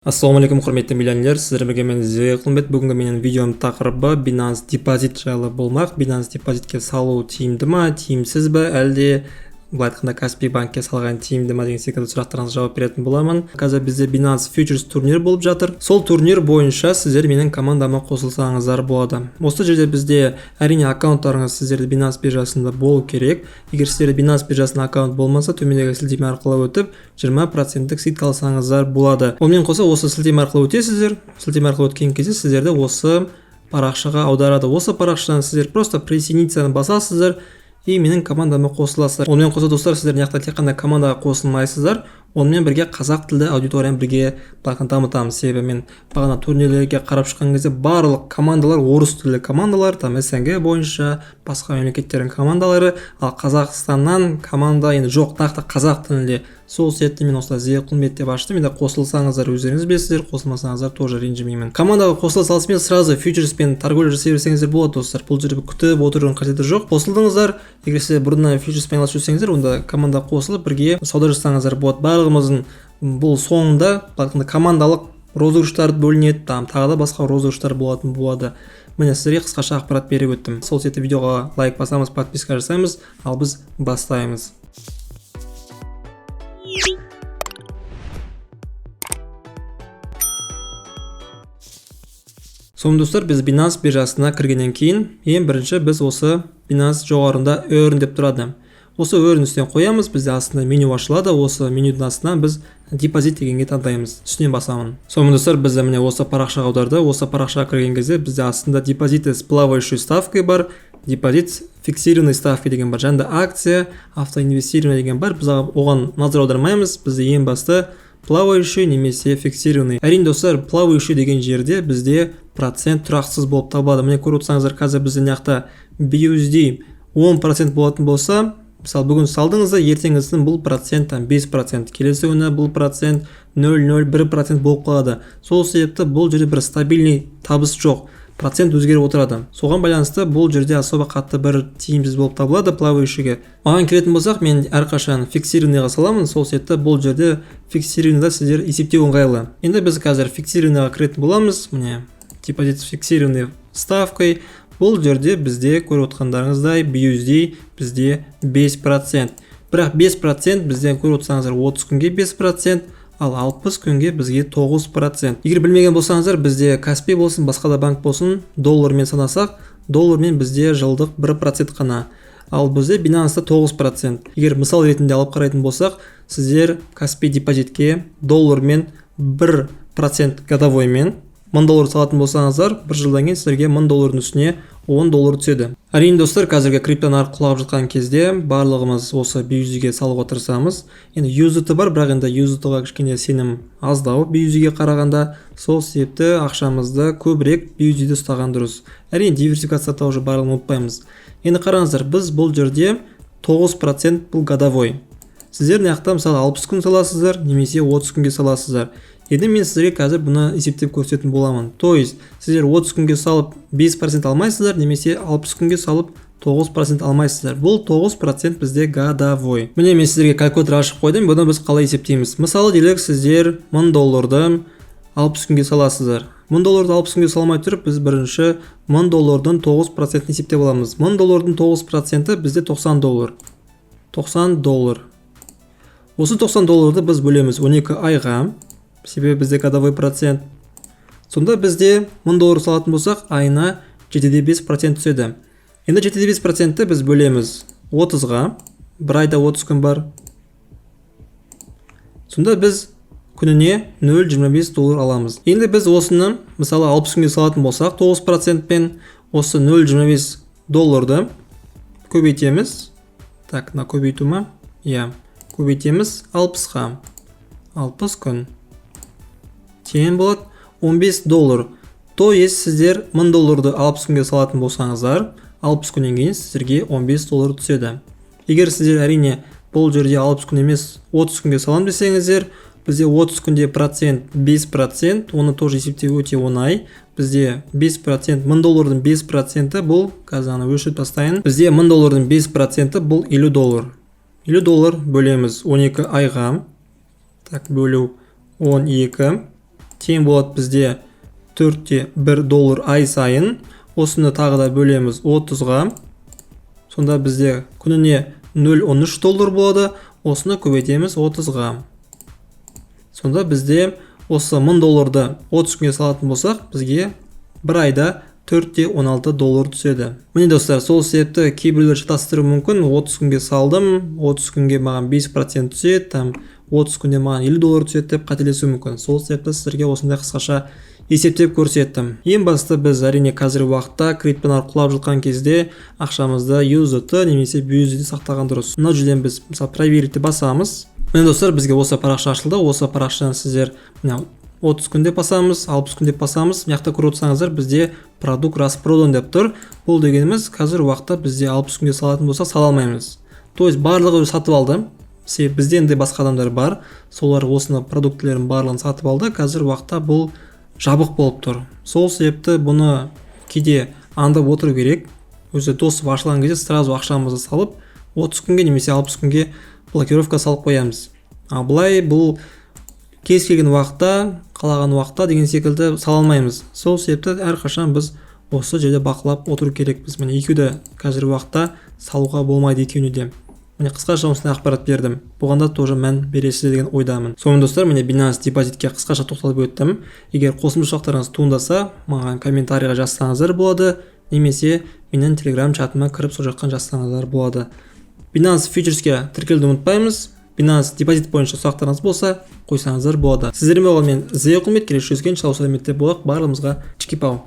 Ассалаумағалейкум құрметті миллионерлер, сіздермен мен Зейқылмет. Бүгінгі менің видеом тақырыбы Binance депозит жайлы болмақ. Binance депозитке салу тиімді ма, тиімсіз бе, әлде былай айтқанда Каспий банкке салған тиімді ма деген секілді сұрақтарыңызға жауап беретін боламын. Қазір бізде Binance Futures турнир болып жатыр. Сол турнир бойынша сіздер менің командама қосылсаңыздар болады. Осы жерде бізде әрине аккаунттарыңыз сіздерде Binance биржасында болу керек. Егер сіздерде Binance биржасында аккаунт болмаса, төмендегі сілтеме арқылы өтіп 20% скидка алсаңыздар болады. Онымен қоса осы сілтеме арқылы өтесіздер. Сілтеме арқылы өткен кезде сіздерді осы парақшаға аударады. Осы парақшадан сіздер просто присоединиться басасыздар и менің командама қосыласыздар. Онымен қоса достар, сіздер мына тек қана командаға қосылмайсыздар, онымен бірге қазақ тілді аудиторияны бірге дамытамыз. Себебі мен бағана турнирлерге қарап шыққан кезде барлық командалар орыс тілді командалар, там СНГ бойынша басқа мемлекеттердің командалары, ал Қазақстаннан команда енді жоқ, нақты қазақ тілінде. Сол себепті мен осылай Зейқылмет деп аштым. Енді қосылсаңыздар өздеріңіз білесіздер, қосылмасаңыздар тоже ренжімеймін. Командаға қосыла салысымен сразу фьючерспен торговля жасай берсеңіздер болады достар. Бұл жерде күтіп отырудың қажеті жоқ. Қосылдыңыздар, егер сіздер бұрыннан фьючерспен айналысып жүрсеңіздер, онда командаға қосылып бірге сауда жасасаңыздар болады. Барлығымыздың бұл соңында командалық розыгрыштар бөлінеді, тағы да басқа розыгрыштар болатын болады. Міне сіздерге қысқаша ақпарат беріп өттім. Сол себепті видеоға лайк басамыз, подписка жасаймыз, ал біз бастаймыз. Сонымен достар, біз Binance биржасына кіргеннен кейін, ең бірінші біз осы Binance жоғарында earn деп тұрады. Осы earn үстінен қоямыз, бізде астында меню ашылады. Осы менюдің астынан біз депозит дегенге таңдаймыз. Үстінен басамын. Сонымен достар, біз міне осы парақшаға аударды. Осы парақшаға кірген кезде бізде астында депозиты с плавающей ставкой бар, депозит с фиксированной ставкой деген бар, және акция, автоинвестирование деген бар. Біз оған назар аудармаймыз. Бізде ең басты плавающий немесе фиксированный. Әрине достар, плавающий деген жерде бізде процент тұрақсыз болып табылады. Міне көріп отырсаңыздар, қазір бізде мына BUSD 10% болатын болса, мысалы бүгін салдыңызда, ертеңгісін бұл процент 5%, келесі күні бұл процент 0,01% болып қалады. Сол себепті бұл жерде бір стабильный табыс жоқ, процент өзгеріп отырады. Соған байланысты бұл жерде особо қатты бір тиімсіз болып табылады плавающийге. Маған келетін болсақ, мен әрқашан фиксированныйға саламын. Сол себепті бұл жерде фиксированныйда сіздер есептеу ыңғайлы. Енді біз қазір фиксированныйға кіретін боламыз. Міне депозит с фиксированной ставкой. Бұл жерде бізде көріп отқандарыңыздай BUSD бізде 5%. Бірақ 5% бізден көріп отырсаңыздар 30 күнге 5%, ал 60 күнге бізге 9%. Егер білмеген болсаңыздар, бізде Каспий болсын, басқа да банк болсын, доллармен санасақ, доллармен бізде жылдық 1% қана. Ал бізде Binance'да 9%. Егер мысал ретінде алып қарайтын болсақ, сіздер Каспий депозитке доллармен 1% годовоймен $1000 салатын болсаңыздар, бір жылдан кейін сіздерге $1000 үстіне $10 түседі. Әрине достар, қазіргі крипто нарық құлап жатқан кезде барлығымыз осы BUSD-ге салуға тырысамыз. Енді USDT бар, бірақ енді USDT-ға кішкене сенім аздау BUSD-ге қарағанда. Сол себепті ақшамызды көбірек BUSD-де ұстаған дұрыс. Әрине диверсификацияда уже барлығын ұмытпаймыз. Енді қараңыздар, біз бұл жерде 9% бұл годовой. Сіздер мына мысалы 60 күн саласыздар, немесе 30 күнге саласыздар. Енді мен сіздерге қазір бұны есептеп көрсететін боламын. То есть, сіздер 30 күнге салып 5% алмайсыздар, немесе 60 күнге салып 9% алмайсыздар. Бұл 9% бізде годовой. Міне мен сіздерге калькулятор ашып қойдым, бұны біз қалай есептейміз. Мысалы делік, сіздер $1000 60 күнге саласыздар. $1000 60 күнге салмай тұрып, біз бірінші $1000 9% есептеп аламыз. $1000 9% бізде $90. $90. Осы $90 біз бөлеміз 12 айға. Себебі бізде годовой процент. Сонда бізде $1000 салатын болсақ, айына 7,5% түседі. Енді 7,5%-ті біз бөлеміз 30-ға. Бір айда 30 күн бар. Сонда біз күніне $0,25 аламыз. Енді біз осыны, мысалы 60 күнге салатын болсақ, 9%-пен осы $0,25-ды көбейтеміз. Так, на көбейту ма? Көбейтеміз 60-ға. 60 күн. Тең болады $15. То есть сіздер $1000-ды 60 күнге салатын болсаңыздар, 60 күннен кейін сіздерге $15 түседі. Егер сіздер әрине бұл жерде 60 күн емес 30 күнге салам десеңіздер, бізде 30 күнде процент 5%, оны тоже есептеу өте оңай. Бізде 5%, $1000-дың 5% бұл, қазір өшіріп тастайын. Бізде $1000-дың 5% бұл $50. $50 бөлеміз 12 айға. Так, бөлу 12. тең болады бізде 4,1 доллар ай сайын. Осыны тағы да бөлеміз 30-ға. Сонда бізде күніне 0,13 доллар болады. Осыны көбейтеміз 30-ға. Сонда бізде осы 1000 долларды 30 күнге салатын болсақ, бізге бір айда 4,16 доллар түседі. Міне достар, сол себепті кейбіреулер шатастыруы мүмкін. 30 күнге салдым, 30 күнге маған 5% түседі, там 30 күнде маған 50 доллар түседі деп қателесуі мүмкін. Сол себепті сіздерге осындай қысқаша есептеп көрсеттім. Ең басты біз әрине қазіргі уақытта криптоны құлап жатқан кезде ақшамызды USDT немесе BUSD сақтаған дұрыс. Мына жерден біз мысалы проверить басамыз. Міне достар, бізге осы парақша ашылды. Осы парақшаны сіздер 30 күнде басамыз, 60 күнде басамыз. Мына көріп отырсаңыздар, бізде продукт распродан деп тұр. Бұл дегеніміз қазір уақытта бізде 60 күнге салатын болса сала алмаймыз. То есть барлығы сатып алды. Себебі бізден де басқа адамдар бар. Солар осыны продуктлерін барлығын сатып алды. Қазір уақытта бұл жабық болып тұр. Сол себепті бұны кейде аңдып отыру керек. Өзі тосып ашылған кезде сразу ақшамызды салып 30 күнге немесе 60 күнге блокировка салып қоямыз. А бұлай бұл кез келген уақытта, қалаған уақытта деген секілді сала алмаймыз. Сол себепті әрқашан біз осы жерде бақылап отыру керекпіз. Міне екеуді қазіргі уақытта салуға болмайды, екеуіне де. Міне қысқаша осындай ақпарат бердім. Бұғанда тоже мән бересіздер деген ойдамын. Сонымен достар, міне Binance депозитке қысқаша тоқталып өттім. Егер қосымша сұрақтарыңыз туындаса, маған комментарийға жазсаңыздар болады, немесе менің Telegram чатыма кіріп сол жаққа жазсаңыздар болады. Binance фьючерске тіркелуді ұмытпаймыз. Binance депозит бойынша сұрақтарыңыз болса, қойсаңыздар болады. Сіздермен болған мен Зея Құлмет, келесі жүзген шалау сәлеметте болайық. Барлығымызға чики-пау.